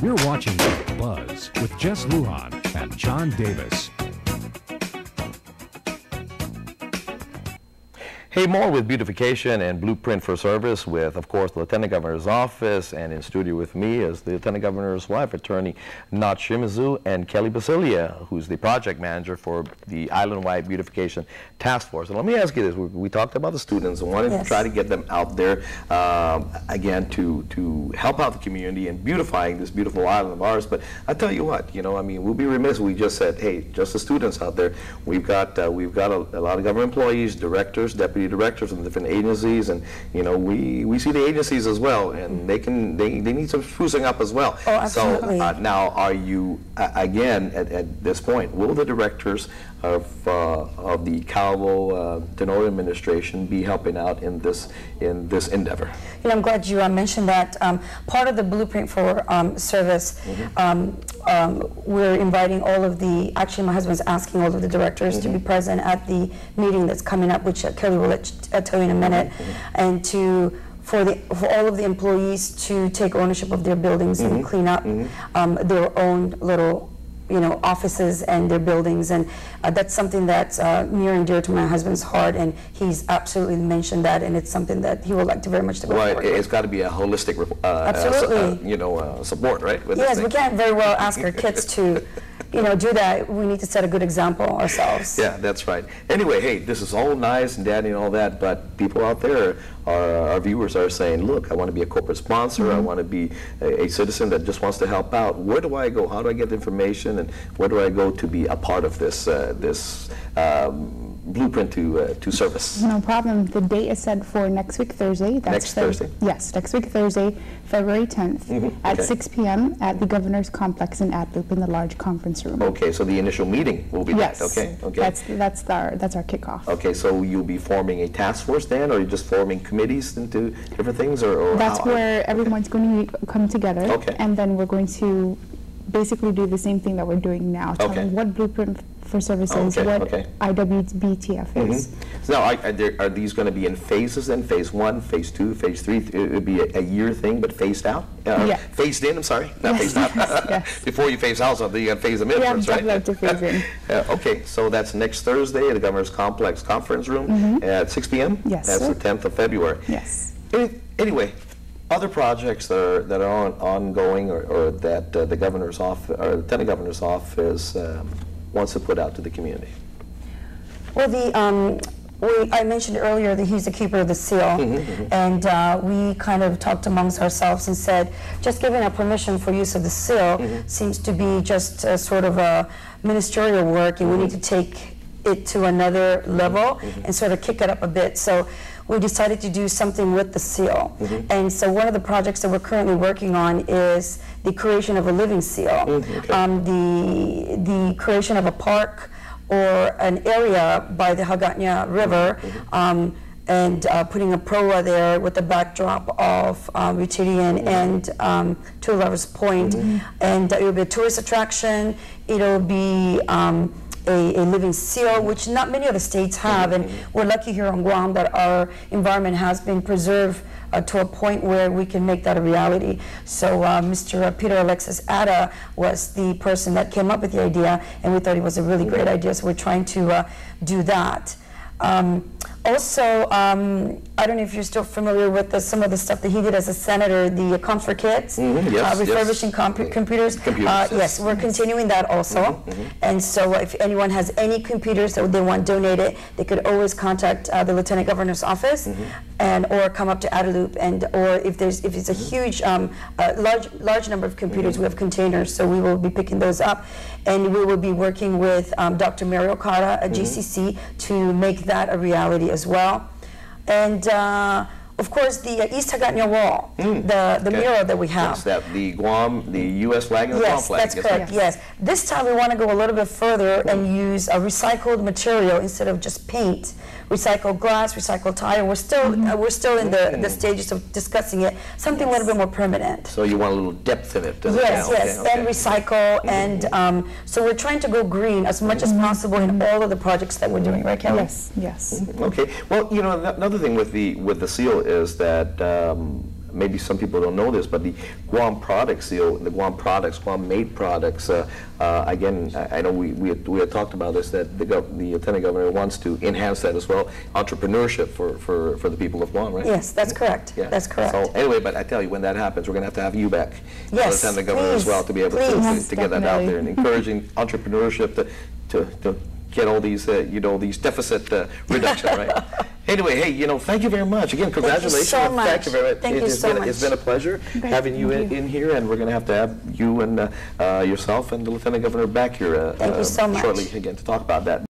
You're watching Buzz with Jess Lujan and John Davis. Hey, more with beautification and blueprint for service with, of course, the Lieutenant Governor's office, and in studio with me is the Lieutenant Governor's wife, Attorney Nat Shimizu, and Kelly Basilia, who's the project manager for the Island-wide Beautification Task Force. And let me ask you this: we talked about the students and wanted to try to get them out there again to help out the community in beautifying this beautiful island of ours. But I tell you what, you know, I mean, we'll be remiss if we just said, hey, just the students out there. We've got a lot of government employees, directors, deputy directors in different agencies, and you know we see the agencies as well, and they need some sprucing up as well. Oh, absolutely. So now, are you again at this point? Will the directors of the Calvo Tenor administration be helping out in this endeavor? You know, I'm glad you mentioned that. Part of the blueprint for service, we're inviting all of the. Actually, my husband's asking all of the directors to be present at the meeting that's coming up, which Kelly will tell you in a minute, and for all of the employees to take ownership of their buildings and clean up their own little, you know, offices and their buildings, and that's something that's near and dear to my husband's heart, and he's absolutely mentioned that, and it's something that he would like to very much to go forward with. It's got to be a holistic, support, right? Yes, we can't very well ask our kids to, you know, do that. We need to set a good example ourselves. Yeah, that's right. Anyway, hey, this is all nice and dandy and all that, but people out there, our viewers are saying, look, I want to be a corporate sponsor, I want to be a citizen that just wants to help out. Where do I go? How do I get the information? And where do I go to be a part of this blueprint to service? No problem. The date is set for next week, Thursday. Next Thursday? Yes, next week, Thursday, February 10th at 6 p.m. at the Governor's Complex in Atloop in the large conference room. Okay, so the initial meeting will be yes. that. Okay. That's our kickoff. Okay, so you'll be forming a task force then, or you're just forming committees into different things, or that's where everyone's going to come together. Okay. And then we're going to basically do the same thing that we're doing now. Tell them what blueprint for services, what IWBTF is. So now, are these going to be in phases then? Phase 1, phase 2, phase 3? It would be a year thing, but phased out? Phased in, I'm sorry. Not phased out. Yes. Before you phase out something, you got to phase them in first, right? Yeah, to phase in. Okay, so that's next Thursday at the Governor's Complex Conference Room at 6 p.m.? Yes, That's the 10th of February. Yes. Anyway, other projects that are ongoing or that the Governor's office or Lieutenant Governor's office wants to put out to the community? Well, I mentioned earlier that he's the keeper of the seal, and we kind of talked amongst ourselves and said, just giving a permission for use of the seal seems to be just sort of a ministerial work, and we need to take it to another level and sort of kick it up a bit. So we decided to do something with the seal. And so one of the projects that we're currently working on is the creation of a living seal, the creation of a park or an area by the Hagåtña River, and putting a proa there with the backdrop of Rutidian and Two Lovers Point. And it will be a tourist attraction. It'll be a living seal, which not many of the states have, and we're lucky here on Guam that our environment has been preserved to a point where we can make that a reality. So Mr. Peter Alexis Atta was the person that came up with the idea, and we thought it was a really great idea, so we're trying to do that. Also, I don't know if you're still familiar with some of the stuff that he did as a senator, the Comps for Kids, refurbishing computers. Yes, we're continuing that also. And so if anyone has any computers that they want donated, they could always contact the Lieutenant Governor's office, or come up to Ataloop, and or if it's a huge, large number of computers, we have containers, so we will be picking those up, and we will be working with Dr. Mary Okada at GCC to make that a reality as well. And of course, the East Hagåtña Wall, the mural that we have. Is that the Guam, the U.S. flag and the Guam flag? Yes, that's correct, yes. This time we want to go a little bit further and use a recycled material instead of just paint. Recycled glass, recycled tire. We're still in the stages of discussing it. Something a little bit more permanent. So you want a little depth in it. Yes, and recycle, and so we're trying to go green as much as possible in all of the projects that we're doing, right, Kelly? Yes. Okay. Well, you know, another thing with the seal is that maybe some people don't know this, but the Guam product seal, the Guam products, Guam-made products, again, I know we had talked about this, that the Lieutenant Governor wants to enhance that as well, entrepreneurship for the people of Guam, right? Yes, that's correct. Yeah. That's correct. So anyway, but I tell you, when that happens, we're going to have you back, yes, Lieutenant Governor, as well, to be able to get that out there and encouraging entrepreneurship to get all these, these deficit reduction, right? Anyway, hey, thank you very much. Again, congratulations. Thank you so much. Thank you very much. Thank you so much. It's been a pleasure having you in here, and we're going to have you and yourself and the Lieutenant Governor back here Thank you so much. shortly again to talk about that.